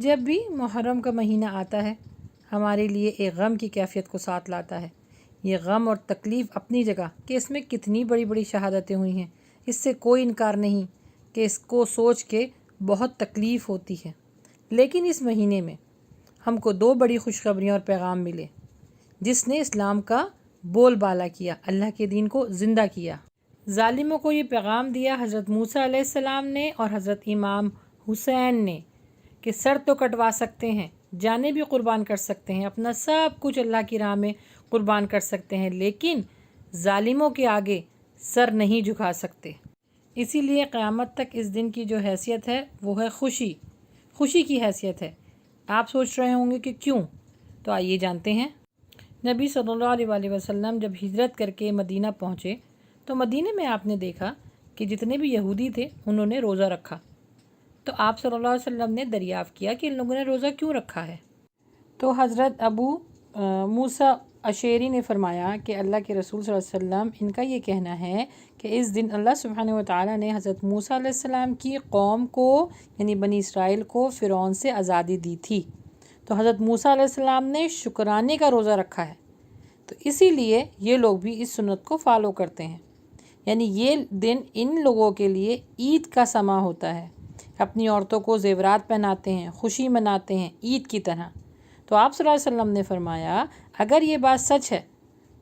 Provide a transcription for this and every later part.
جب بھی محرم کا مہینہ آتا ہے ہمارے لیے ایک غم کی کیفیت کو ساتھ لاتا ہے۔ یہ غم اور تکلیف اپنی جگہ کہ اس میں کتنی بڑی بڑی شہادتیں ہوئی ہیں، اس سے کوئی انکار نہیں کہ اس کو سوچ کے بہت تکلیف ہوتی ہے۔ لیکن اس مہینے میں ہم کو 2 بڑی خوشخبریاں اور پیغام ملے جس نے اسلام کا بول بالا کیا، اللہ کے دین کو زندہ کیا۔ ظالموں کو یہ پیغام دیا حضرت موسیٰ علیہ السلام نے اور حضرت امام حسین نے کہ سر تو کٹوا سکتے ہیں، جانیں بھی قربان کر سکتے ہیں، اپنا سب کچھ اللہ کی راہ میں قربان کر سکتے ہیں، لیکن ظالموں کے آگے سر نہیں جھکا سکتے۔ اسی لیے قیامت تک اس دن کی جو حیثیت ہے وہ ہے خوشی کی حیثیت ہے۔ آپ سوچ رہے ہوں گے کہ کیوں؟ تو آئیے جانتے ہیں۔ نبی صلی اللہ علیہ وآلہ وسلم جب ہجرت کر کے مدینہ پہنچے تو مدینہ میں آپ نے دیکھا کہ جتنے بھی یہودی تھے انہوں نے روزہ رکھا۔ تو آپ صلی اللہ علیہ وسلم نے دریافت کیا کہ ان لوگوں نے روزہ کیوں رکھا ہے؟ تو حضرت ابو موسیٰ اشعری نے فرمایا کہ اللہ کے رسول صلی اللہ علیہ وسلم ان کا یہ کہنا ہے کہ اس دن اللہ سبحانہ وتعالی نے حضرت موسیٰ علیہ السلام کی قوم کو یعنی بنی اسرائیل کو فرعون سے آزادی دی تھی، تو حضرت موسیٰ علیہ السلام نے شکرانے کا روزہ رکھا ہے، تو اسی لیے یہ لوگ بھی اس سنت کو فالو کرتے ہیں۔ یعنی یہ دن ان لوگوں کے لیے عید کا سماں ہوتا ہے، اپنی عورتوں کو زیورات پہناتے ہیں، خوشی مناتے ہیں عید کی طرح۔ تو آپ صلی اللہ علیہ وسلم نے فرمایا اگر یہ بات سچ ہے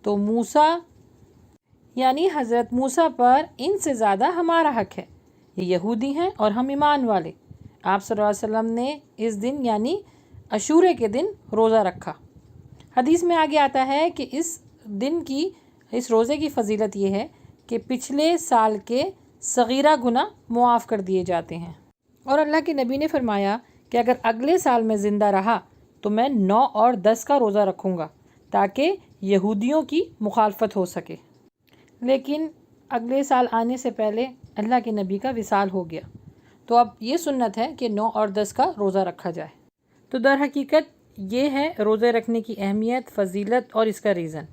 تو موسیٰ یعنی حضرت موسیٰ پر ان سے زیادہ ہمارا حق ہے، یہ یہودی ہیں اور ہم ایمان والے۔ آپ صلی اللہ علیہ وسلم نے اس دن یعنی عاشورے کے دن روزہ رکھا۔ حدیث میں آگے آتا ہے کہ اس روزے کی فضیلت یہ ہے کہ پچھلے سال کے صغیرہ گناہ معاف کر دیے جاتے ہیں، اور اللہ کے نبی نے فرمایا کہ اگر اگلے سال میں زندہ رہا تو میں 9 اور 10 کا روزہ رکھوں گا تاکہ یہودیوں کی مخالفت ہو سکے۔ لیکن اگلے سال آنے سے پہلے اللہ کے نبی کا وصال ہو گیا، تو اب یہ سنت ہے کہ 9 اور 10 کا روزہ رکھا جائے۔ تو در حقیقت یہ ہے روزے رکھنے کی اہمیت، فضیلت اور اس کا ریزن۔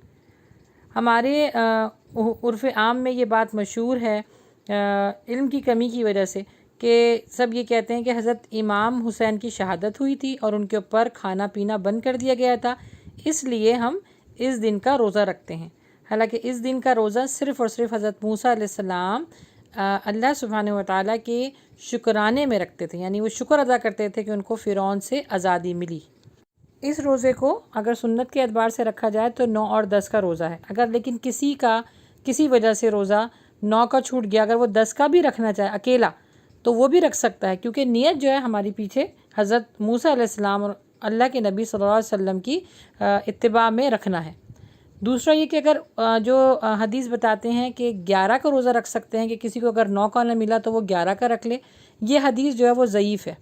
ہمارے عرف عام میں یہ بات مشہور ہے علم کی کمی کی وجہ سے کہ سب یہ کہتے ہیں کہ حضرت امام حسین کی شہادت ہوئی تھی اور ان کے اوپر کھانا پینا بند کر دیا گیا تھا، اس لیے ہم اس دن کا روزہ رکھتے ہیں۔ حالانکہ اس دن کا روزہ صرف اور صرف حضرت موسیٰ علیہ السلام اللہ سبحانہ وتعالیٰ کے شکرانے میں رکھتے تھے، یعنی وہ شکر ادا کرتے تھے کہ ان کو فرعون سے آزادی ملی۔ اس روزے کو اگر سنت کے اعتبار سے رکھا جائے تو 9 اور 10 کا روزہ ہے۔ اگر لیکن کسی وجہ سے روزہ 9 کا چھوٹ گیا، اگر وہ 10 کا بھی رکھنا چاہے اکیلا تو وہ بھی رکھ سکتا ہے، کیونکہ نیت جو ہے ہماری پیچھے حضرت موسیٰ علیہ السلام اور اللہ کے نبی صلی اللہ علیہ وسلم کی اتباع میں رکھنا ہے۔ دوسرا یہ کہ اگر جو حدیث بتاتے ہیں کہ 11 کا روزہ رکھ سکتے ہیں، کہ کسی کو اگر 9 کا نہ ملا تو وہ 11 کا رکھ لے، یہ حدیث جو ہے وہ ضعیف ہے۔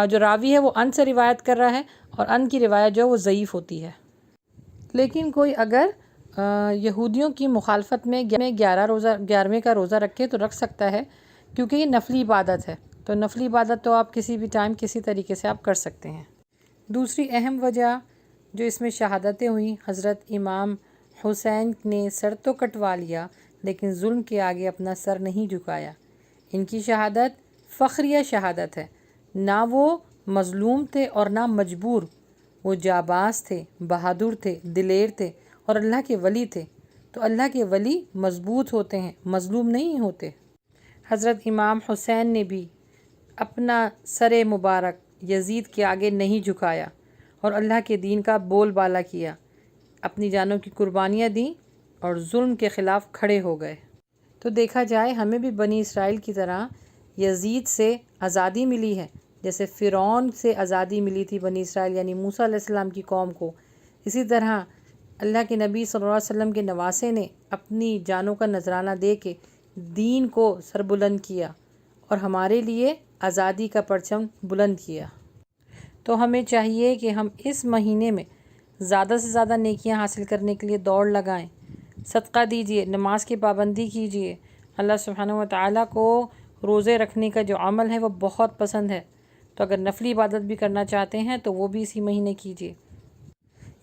جو راوی ہے وہ ان سے روایت کر رہا ہے اور ان کی روایت جو ہے وہ ضعیف ہوتی ہے۔ لیکن کوئی اگر یہودیوں کی مخالفت میں 11ویں کا روزہ رکھے تو رکھ سکتا ہے، کیونکہ یہ نفلی عبادت ہے، تو نفلی عبادت تو آپ کسی بھی ٹائم کسی طریقے سے آپ کر سکتے ہیں۔ دوسری اہم وجہ جو اس میں شہادتیں ہوئیں، حضرت امام حسین نے سر تو کٹوا لیا لیکن ظلم کے آگے اپنا سر نہیں جھکایا۔ ان کی شہادت فخریہ شہادت ہے، نہ وہ مظلوم تھے اور نہ مجبور، وہ جاباز تھے، بہادر تھے، دلیر تھے اور اللہ کے ولی تھے۔ تو اللہ کے ولی مضبوط ہوتے ہیں، مظلوم نہیں ہوتے۔ حضرت امام حسین نے بھی اپنا سر مبارک یزید کے آگے نہیں جھکایا اور اللہ کے دین کا بول بالا کیا، اپنی جانوں کی قربانیاں دیں اور ظلم کے خلاف کھڑے ہو گئے۔ تو دیکھا جائے ہمیں بھی بنی اسرائیل کی طرح یزید سے آزادی ملی ہے، جیسے فرعون سے آزادی ملی تھی بنی اسرائیل یعنی موسیٰ علیہ السلام کی قوم کو، اسی طرح اللہ کے نبی صلی اللہ علیہ وسلم کے نواسے نے اپنی جانوں کا نذرانہ دے کے دین کو سربلند کیا اور ہمارے لیے آزادی کا پرچم بلند کیا۔ تو ہمیں چاہیے کہ ہم اس مہینے میں زیادہ سے زیادہ نیکیاں حاصل کرنے کے لیے دوڑ لگائیں، صدقہ دیجیے، نماز کی پابندی کیجیے۔ اللہ سبحانہ وتعالیٰ کو روزے رکھنے کا جو عمل ہے وہ بہت پسند ہے، تو اگر نفلی عبادت بھی کرنا چاہتے ہیں تو وہ بھی اسی مہینے کیجیے۔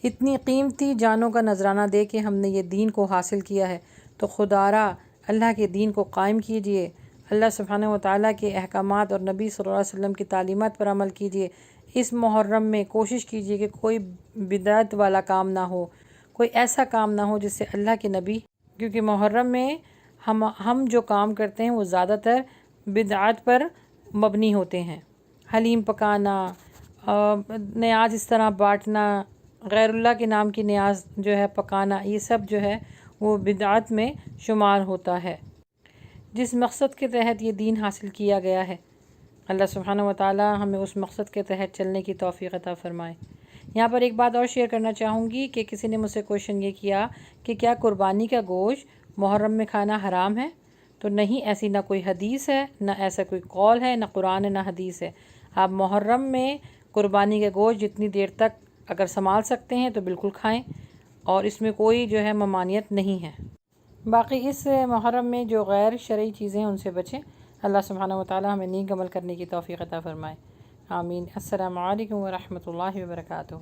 اتنی قیمتی جانوں کا نذرانہ دے کے ہم نے یہ دین کو حاصل کیا ہے، تو خدا را اللہ کے دین کو قائم کیجیے، اللہ سبحانہ و تعالیٰ کے احکامات اور نبی صلی اللہ علیہ وسلم کی تعلیمات پر عمل کیجیے۔ اس محرم میں کوشش کیجیے کہ کوئی بدعت والا کام نہ ہو، کوئی ایسا کام نہ ہو جس سے اللہ کے نبی، کیونکہ محرم میں ہم جو کام کرتے ہیں وہ زیادہ تر بدعت پر مبنی ہوتے ہیں۔ حلیم پکانا، نیاز اس طرح بانٹنا، غیر اللہ کے نام کی نیاز جو ہے پکانا، یہ سب جو ہے وہ بدعت میں شمار ہوتا ہے۔ جس مقصد کے تحت یہ دین حاصل کیا گیا ہے، اللہ سبحانہ و تعالی ہمیں اس مقصد کے تحت چلنے کی توفیق عطا فرمائے۔ یہاں پر ایک بات اور شیئر کرنا چاہوں گی کہ کسی نے مجھ سے کویشچن یہ کیا کہ کیا قربانی کا گوشت محرم میں کھانا حرام ہے؟ تو نہیں، ایسی نہ کوئی حدیث ہے، نہ ایسا کوئی قول ہے، نہ قرآن ہے، نہ حدیث ہے۔ آپ محرم میں قربانی کا گوشت جتنی دیر تک اگر سنبھال سکتے ہیں تو بالکل کھائیں، اور اس میں کوئی جو ہے ممانعت نہیں ہے۔ باقی اس محرم میں جو غیر شرعی چیزیں ہیں ان سے بچیں۔ اللہ سبحانہ و تعالی ہمیں نیک عمل کرنے کی توفیق عطا فرمائے۔ آمین۔ السلام علیکم ورحمۃ اللہ وبرکاتہ۔